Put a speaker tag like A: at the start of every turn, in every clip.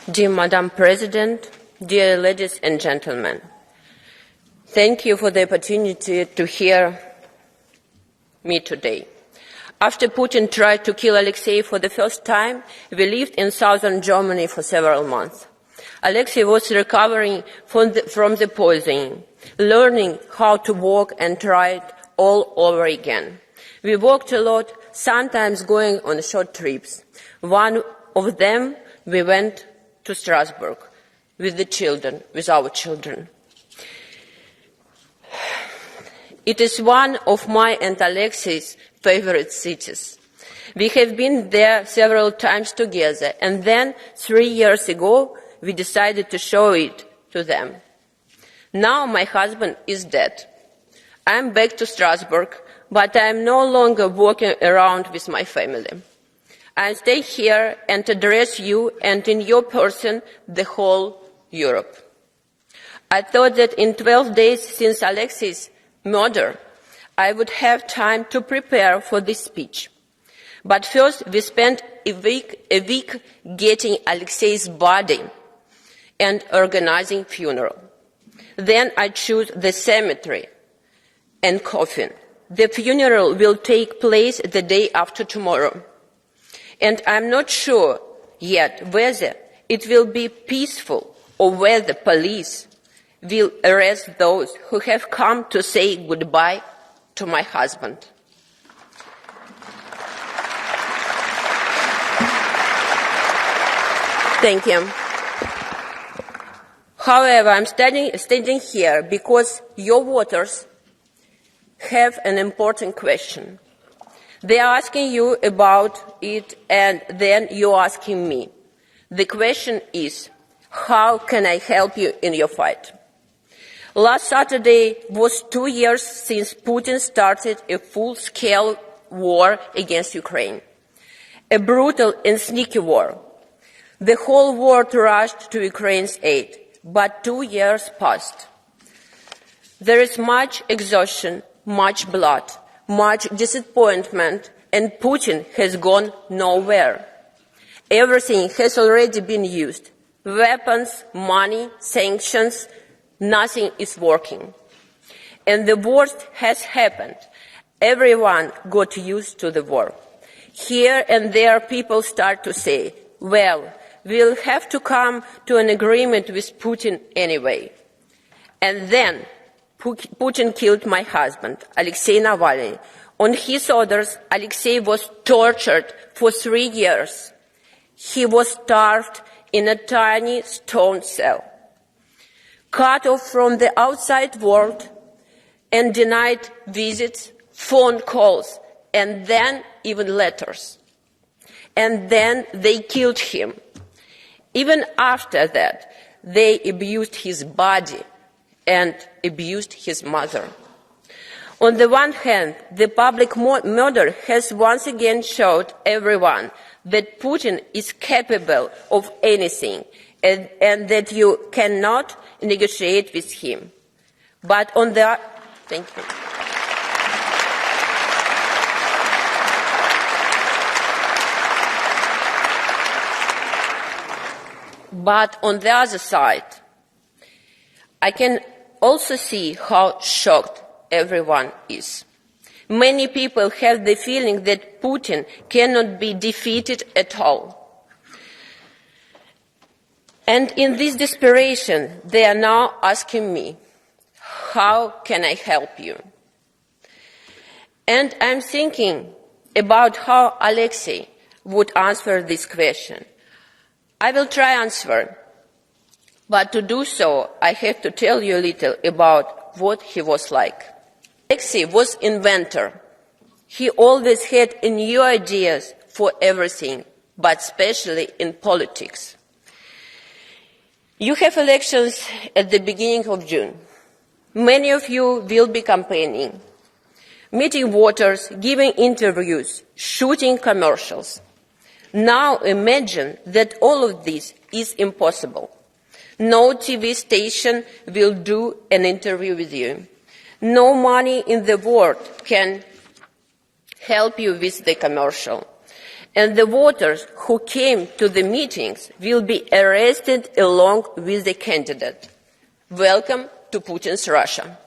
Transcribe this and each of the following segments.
A: Dear Madam President, dear ladies and gentlemen, thank you for the opportunity to hear me today. After Putin tried to kill Alexei for the first time, we lived in southern Germany for several months. Alexei was recovering from the poisoning, learning how to walk and try it all over again. We walked a lot, sometimes going on short trips. One of them, we went to Strasbourg with our children. It is one of my and Alexei's favorite cities. We have been there several times together, and then 3 years ago, we decided to show it to them. Now my husband is dead. I'm back to Strasbourg, but I'm no longer walking around with my family. I stay here and address you and in your person the whole Europe. I thought that in 12 days since Alexei's murder, I would have time to prepare for this speech. But first we spent a week getting Alexei's body and organizing funeral. Then I chose the cemetery and coffin. The funeral will take place the day after tomorrow. And I'm not sure yet whether it will be peaceful or whether police will arrest those who have come to say goodbye to my husband. Thank you. However, I'm standing here because your voters have an important question. They are asking you about it, and then you're asking me. The question is, how can I help you in your fight? Last Saturday was 2 years since Putin started a full-scale war against Ukraine. A brutal and sneaky war. The whole world rushed to Ukraine's aid, but 2 years passed. There is much exhaustion, much blood, much disappointment, and Putin has gone nowhere. Everything has already been used. Weapons, money, sanctions, nothing is working. And the worst has happened. Everyone got used to the war. Here and there people start to say, well, we'll have to come to an agreement with Putin anyway. And then Putin killed my husband, Alexei Navalny. On his orders, Alexei was tortured for 3 years. He was starved in a tiny stone cell, cut off from the outside world, and denied visits, phone calls, and then even letters. And then they killed him. Even after that, they abused his body and abused his mother. On the one hand, the public murder has once again showed everyone that Putin is capable of anything and that you cannot negotiate with him. But on the But on the other side, I can also see how shocked everyone is. Many people have the feeling that Putin cannot be defeated at all. And in this desperation, they are now asking me, how can I help you? And I'm thinking about how Alexei would answer this question. I will try to answer, but to do so, I have to tell you a little about what he was like. Alexei was an inventor. He always had new ideas for everything, but especially in politics. You have elections at the beginning of June. Many of you will be campaigning, meeting voters, giving interviews, shooting commercials. Now imagine that all of this is impossible. No TV station will do an interview with you. No money in the world can help you with the commercial. And the voters who came to the meetings will be arrested along with the candidate. Welcome to Putin's Russia.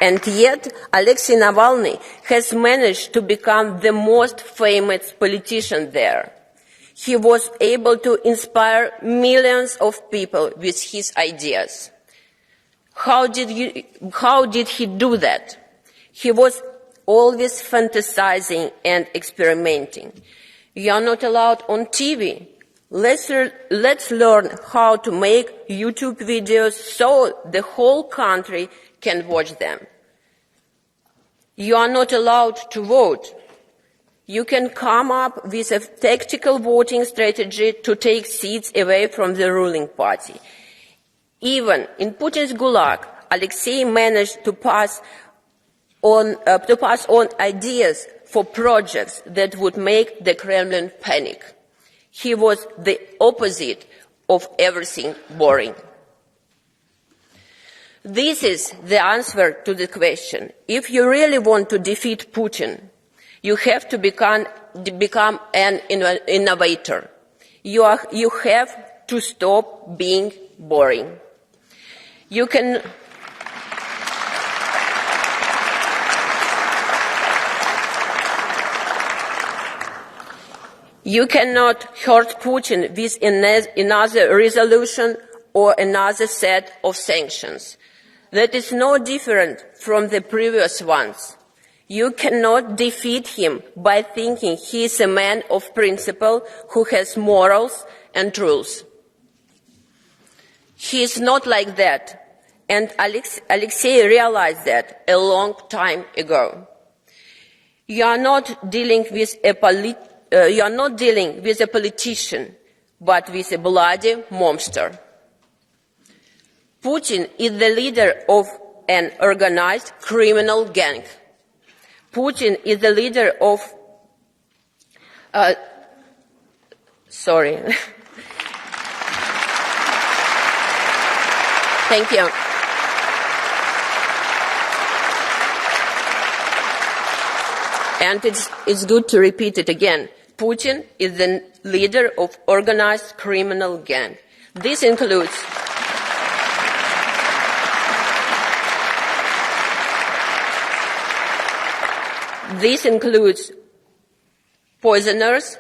A: And yet, Alexei Navalny has managed to become the most famous politician there. He was able to inspire millions of people with his ideas. How did he do that? He was always fantasizing and experimenting. You are not allowed on TV. Let's learn how to make YouTube videos so the whole country can watch them. You are not allowed to vote. You can come up with a tactical voting strategy to take seats away from the ruling party. Even in Putin's gulag, Alexei managed to pass on ideas for projects that would make the Kremlin panic. He was the opposite of everything boring. This is the answer to the question. If you really want to defeat Putin, you have to become an innovator. You have to stop being boring. You cannot hurt Putin with another resolution or another set of sanctions. That is no different from the previous ones. You cannot defeat him by thinking he is a man of principle who has morals and rules. He is not like that, and Alexei realized that a long time ago. You are not dealing with a politician, but with a bloody monster. Putin is the leader of an organized criminal gang. Putin is the leader of Thank you. And it's good to repeat it again. Putin is the leader of organized criminal gang. This includes poisoners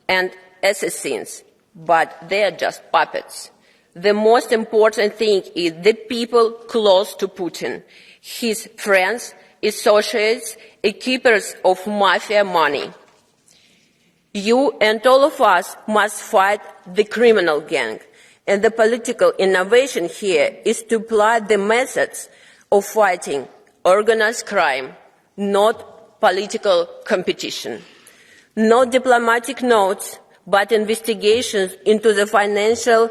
A: and assassins, but they are just puppets. The most important thing is the people close to Putin, his friends, associates, and keepers of mafia money. You and all of us must fight the criminal gang, and the political innovation here is to apply the methods of fighting organized crime, not political competition. Not diplomatic notes, but investigations into the financial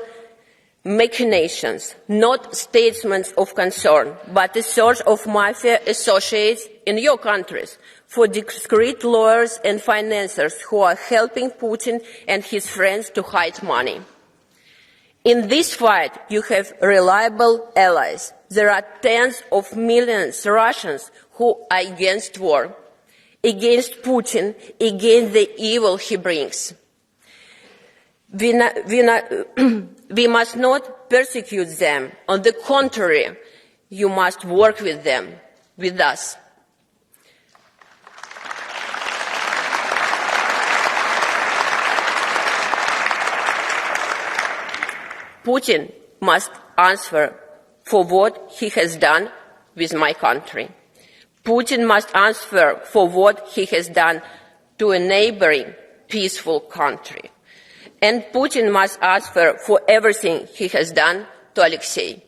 A: machinations, not statements of concern, but a search of mafia associates in your countries for discreet lawyers and financiers who are helping Putin and his friends to hide money. In this fight, you have reliable allies. There are tens of millions of Russians who are against war, against Putin, against the evil he brings. We must not persecute them. On the contrary, you must work with them, with us. Putin must answer for what he has done with my country. Putin must answer for what he has done to a neighboring peaceful country. And Putin must answer for everything he has done to Alexei.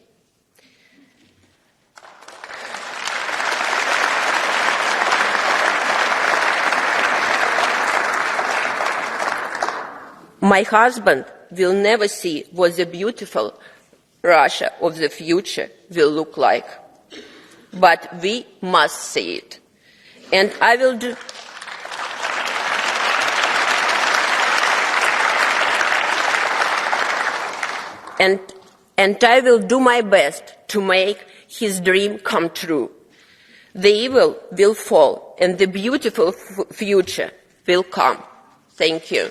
A: My husband will never see what the beautiful Russia of the future will look like. But we must see it. And I will do... And I will do my best to make his dream come true. The evil will fall and the beautiful future will come. Thank you.